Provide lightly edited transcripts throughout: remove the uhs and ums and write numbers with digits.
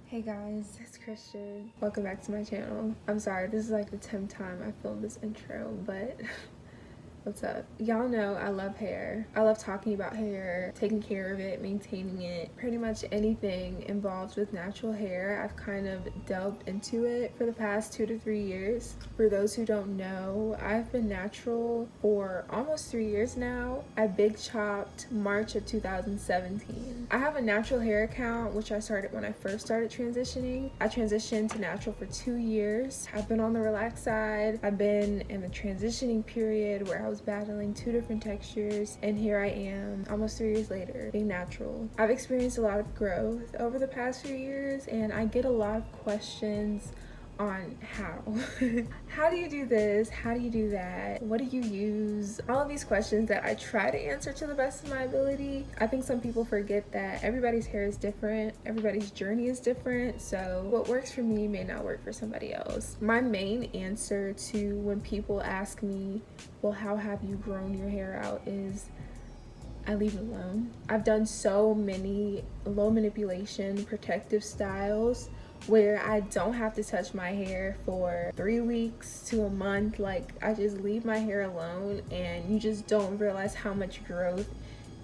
Hey guys, it's Christian. Welcome back to my channel. I'm sorry, this is like the 10th time I filmed this intro, but what's up? Y'all know I love hair. I love talking about hair, taking care of it, maintaining it. Pretty much anything involved with natural hair, I've kind of delved into it for the past 2 to 3 years. For those who don't know, I've been natural for almost 3 years now. I big chopped March of 2017. I have a natural hair account, which I started when I first started transitioning. I transitioned to natural for 2 years. I've been on the relaxed side. I've been in the transitioning period where I was battling 2 different textures, and here I am almost 3 years later being natural. I've experienced a lot of growth over the past few years, and I get a lot of questions on how. How do you do this? How do you do that? What do you use? All of these questions that I try to answer to the best of my ability. I think some people forget that everybody's hair is different, everybody's journey is different, so what works for me may not work for somebody else. My main answer to when people ask me, well, how have you grown your hair out, is I leave it alone. I've done so many low manipulation protective styles where I don't have to touch my hair for 3 weeks to a month. Like, I just leave my hair alone, and you just don't realize how much growth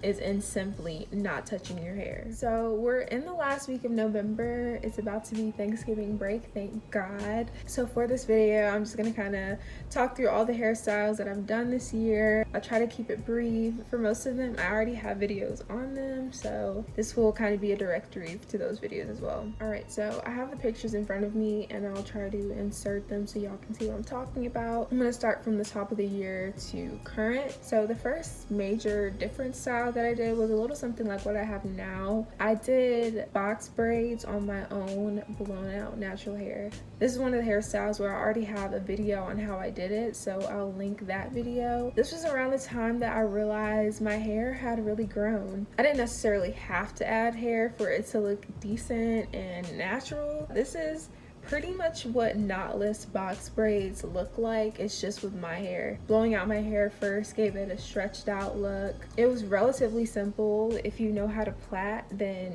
is in simply not touching your hair. So we're in the last week of November. It's about to be Thanksgiving break, thank God. So for this video, I'm just gonna kind of talk through all the hairstyles that I've done this year. I try to keep it brief. For most of them, I already have videos on them, so this will kind of be a directory to those videos as well. All right, so I have the pictures in front of me, and I'll try to insert them so y'all can see what I'm talking about. I'm gonna start from the top of the year to current. So the first major different style that I did was a little something like what I have now. I did box braids on my own blown out natural hair. This is one of the hairstyles where I already have a video on how I did it, so I'll link that video. This was around the time that I realized my hair had really grown. I didn't necessarily have to add hair for it to look decent and natural. This is pretty much what knotless box braids look like. It's just with my hair. Blowing out my hair first gave it a stretched out look. It was relatively simple. If you know how to plait, then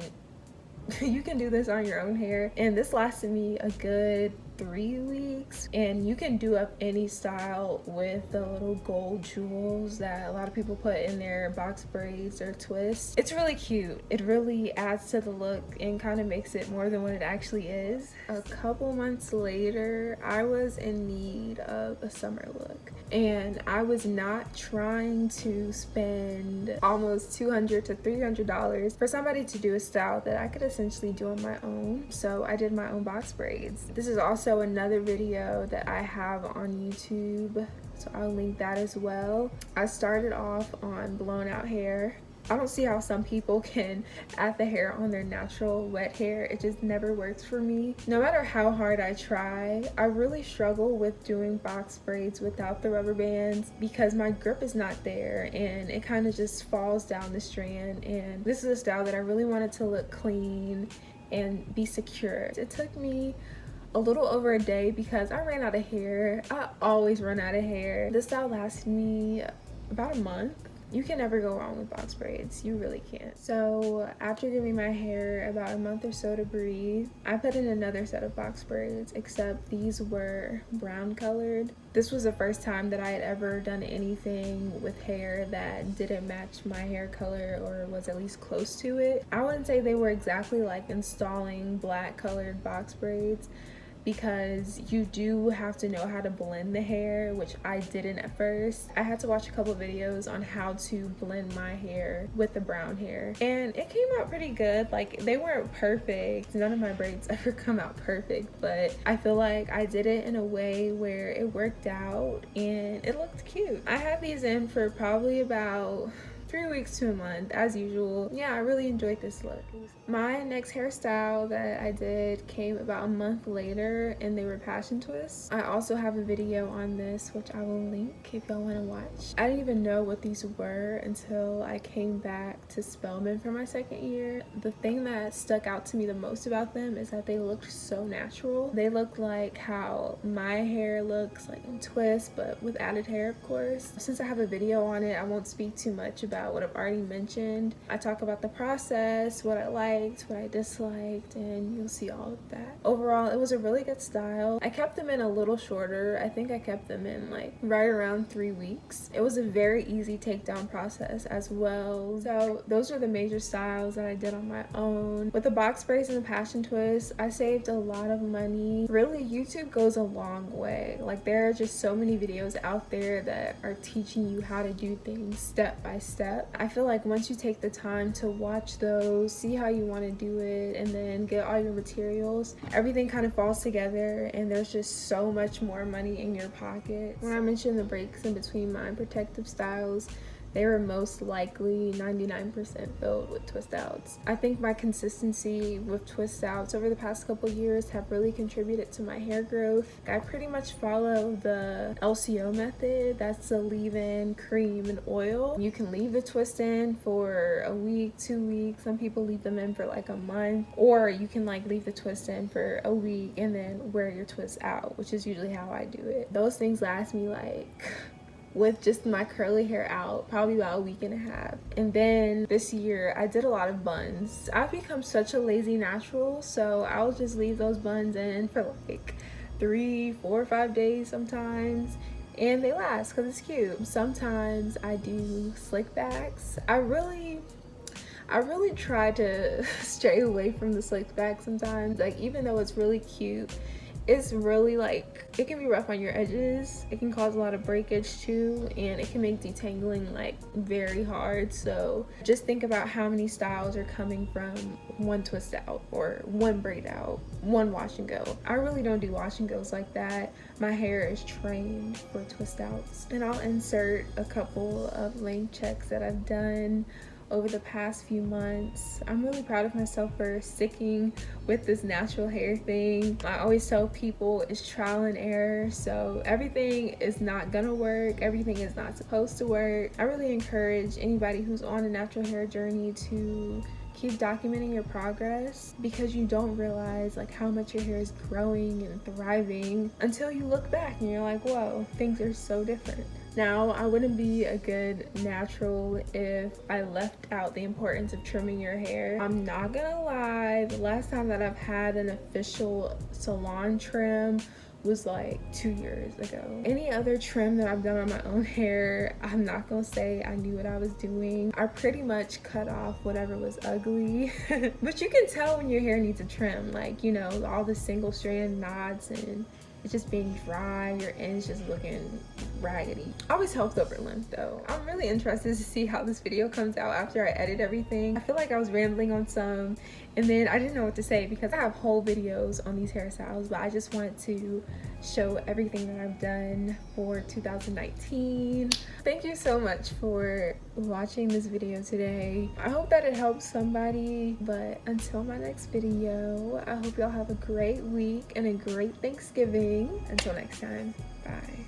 you can do this on your own hair, and this lasted me a good 3 weeks. And you can do up any style with the little gold jewels that a lot of people put in their box braids or twists. It's really cute. It really adds to the look and kind of makes it more than what it actually is. A couple months later, I was in need of a summer look, and I was not trying to spend almost $200 to $300 for somebody to do a style that I could essentially do on my own. So I did my own box braids. This is also another video that I have on YouTube, so I'll link that as well. I started off on blown out hair. I don't see how some people can add the hair on their natural wet hair. It just never works for me. No matter how hard I try, I really struggle with doing box braids without the rubber bands because my grip is not there, and it kind of just falls down the strand. And this is a style that I really wanted to look clean and be secure. It took me a little over a day because I ran out of hair. I always run out of hair. This style lasted me about a month. You can never go wrong with box braids. You really can't. So after giving my hair about a month or so to breathe, I put in another set of box braids, except these were brown colored. This was the first time that I had ever done anything with hair that didn't match my hair color or was at least close to it. I wouldn't say they were exactly like installing black colored box braids, because you do have to know how to blend the hair, which I didn't at first. I had to watch a couple videos on how to blend my hair with the brown hair, and it came out pretty good. Like, they weren't perfect. None of my braids ever come out perfect, but I feel like I did it in a way where it worked out and it looked cute. I had these in for probably about 3 weeks to a month, as usual. Yeah, I really enjoyed this look. My next hairstyle that I did came about a month later, and they were passion twists. I also have a video on this, which I will link if y'all want to watch. I didn't even know what these were until I came back to Spelman for my second year. The thing that stuck out to me the most about them is that they looked so natural. They look like how my hair looks, like in twists, but with added hair, of course. Since I have a video on it, I won't speak too much about hairstyle would have already mentioned. I talk about the process, what I liked, what I disliked, and you'll see all of that. Overall, it was a really good style. I kept them in a little shorter. I think I kept them in like right around 3 weeks. It was a very easy takedown process as well. So those are the major styles that I did on my own. With the box braids and the passion twist, I saved a lot of money. Really, YouTube goes a long way. Like, there are just so many videos out there that are teaching you how to do things step by step. I feel like once you take the time to watch those, see how you want to do it, and then get all your materials, everything kind of falls together and there's just so much more money in your pocket. When I mentioned the breaks in between my protective styles, they were most likely 99% filled with twist outs. I think my consistency with twist outs over the past couple years have really contributed to my hair growth. I pretty much follow the LCO method. That's the leave-in, cream, and oil. You can leave the twist in for a week, 2 weeks. Some people leave them in for like a month, or you can like leave the twist in for a week and then wear your twist out, which is usually how I do it. Those things last me like, with just my curly hair out, probably about a week and a half. And then this year I did a lot of buns. I've become such a lazy natural, so I'll just leave those buns in for like 3, 4, 5 days sometimes, and they last because it's cute. Sometimes I do slick backs. I really try to stray away from the slick back sometimes. Like, even though it's really cute, it's really like, it can be rough on your edges. It can cause a lot of breakage too, and it can make detangling like very hard. So just think about how many styles are coming from one twist out or one braid out, one wash and go. I really don't do wash and goes like that. My hair is trained for twist outs. And I'll insert a couple of length checks that I've done over the past few months. I'm really proud of myself for sticking with this natural hair thing. I always tell people it's trial and error, so everything is not gonna work, everything is not supposed to work. I really encourage anybody who's on a natural hair journey to keep documenting your progress, because you don't realize like how much your hair is growing and thriving until you look back and you're like, whoa, things are so different. Now, I wouldn't be a good natural if I left out the importance of trimming your hair. I'm not gonna lie, the last time that I've had an official salon trim was like 2 years ago. Any other trim that I've done on my own hair, I'm not gonna say I knew what I was doing. I pretty much cut off whatever was ugly. But you can tell when your hair needs a trim, like, you know, all the single strand knots and it's just being dry, your ends just looking raggedy. Always helps over length though. I'm really interested to see how this video comes out after I edit everything. I feel like I was rambling on some and then I didn't know what to say because I have whole videos on these hairstyles, but I just wanted to show everything that I've done for 2019. Thank you so much for watching this video today. I hope that it helps somebody, but until my next video, I hope y'all have a great week and a great Thanksgiving. Until next time, bye.